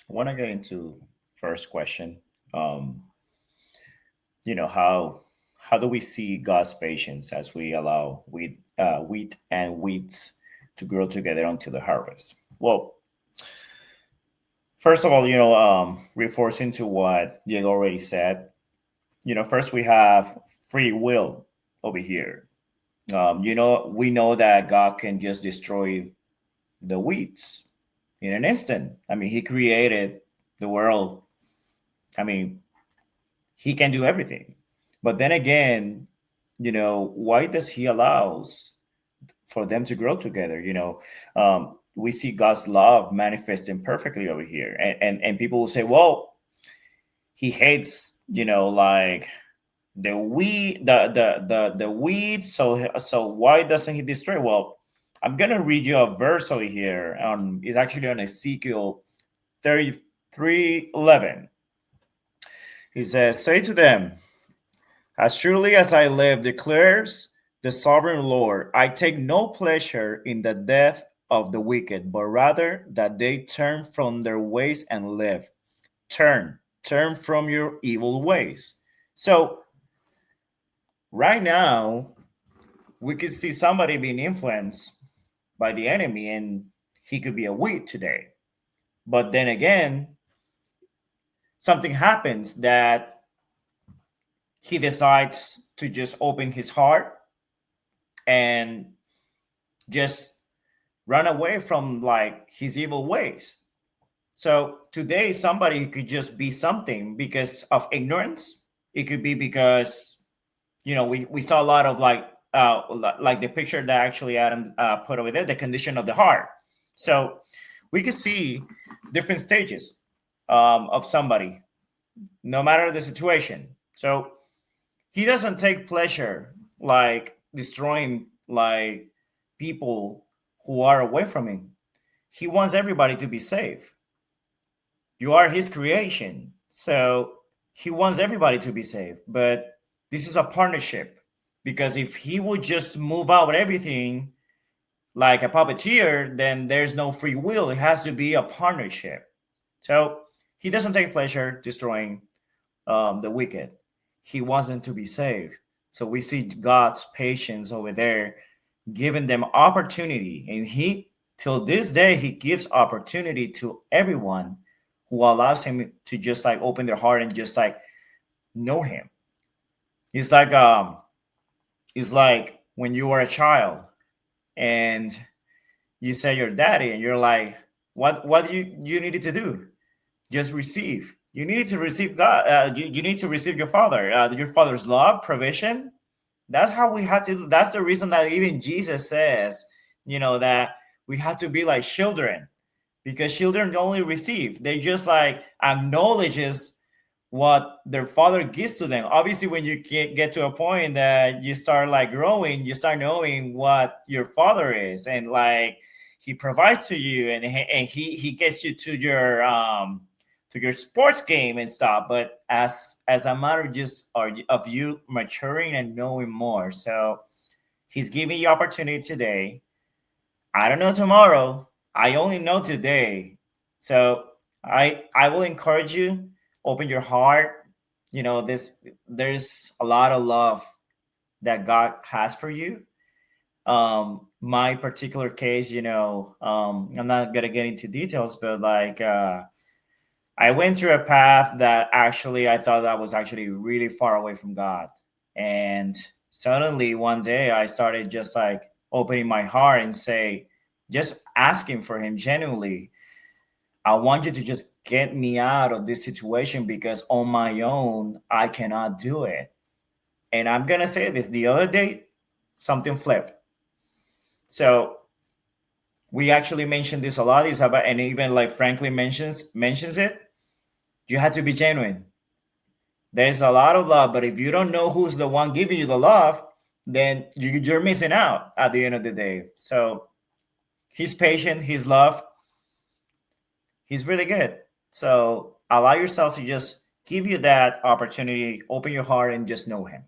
I want to get into first question. Um, how do we see God's patience as we allow wheat and weeds to grow together until the harvest? Well, first of all, reinforcing to what Diego already said. First we have free will over here. We know that God can just destroy the weeds in an instant. I mean, He created the world. I mean, He can do everything. But then again, why does He allows for them to grow together? We see God's love manifesting perfectly over here, and people will say, well, He hates, like the weeds. So why doesn't He destroy? Well, I'm gonna read you a verse over here. It's actually on Ezekiel 33:11. He says, "Say to them, as truly as I live, declares the sovereign Lord, I take no pleasure in the death of the wicked, but rather that they turn from their ways and live. Turn from your evil ways." So right now, we could see somebody being influenced by the enemy, and he could be a weed today. But then again, something happens that he decides to just open his heart and just run away from like his evil ways. So today, somebody could just be something because of ignorance. It could be because we saw a lot of like the picture that actually Adam put over there, the condition of the heart. So we could see different stages of somebody, no matter the situation. So he doesn't take pleasure like destroying like people who are away from him. He wants everybody to be safe. You are his creation, so he wants everybody to be safe. But this is a partnership, because if he would just move out everything like a puppeteer, then there's no free will. It has to be a partnership. So he doesn't take pleasure destroying the wicked. He wants them to be saved. So we see God's patience over there, giving them opportunity. And he, till this day, he gives opportunity to everyone who allows him to just like open their heart and just like know him. It's like when you were a child and you say your daddy and you're like, what do you needed to do? Just receive. You need to receive God. You need to receive your father's love, provision. That's how we have to do. That's the reason that even Jesus says, that we have to be like children, because children only receive. They just like acknowledges what their father gives to them. Obviously, when you get to a point that you start like growing, you start knowing what your father is, and like he provides to you, and he gets you to your sports game and stuff. But as a matter just of you maturing and knowing more. So he's giving you opportunity today. I don't know tomorrow. I only know today. So I will encourage you, open your heart. There's a lot of love that God has for you. My particular case, I'm not gonna get into details, but like I went through a path that actually I thought that was actually really far away from God. And suddenly one day I started just like opening my heart and just asking for him genuinely. I want you to just get me out of this situation, because on my own, I cannot do it. And I'm going to say this, the other day, something flipped. So we actually mentioned this a lot. Is about, and even like Franklin mentions it. You have to be genuine. There's a lot of love, but if you don't know who's the one giving you the love, then you're missing out at the end of the day. So he's patient, his love, he's really good. So allow yourself to just give you that opportunity, open your heart, and just know him.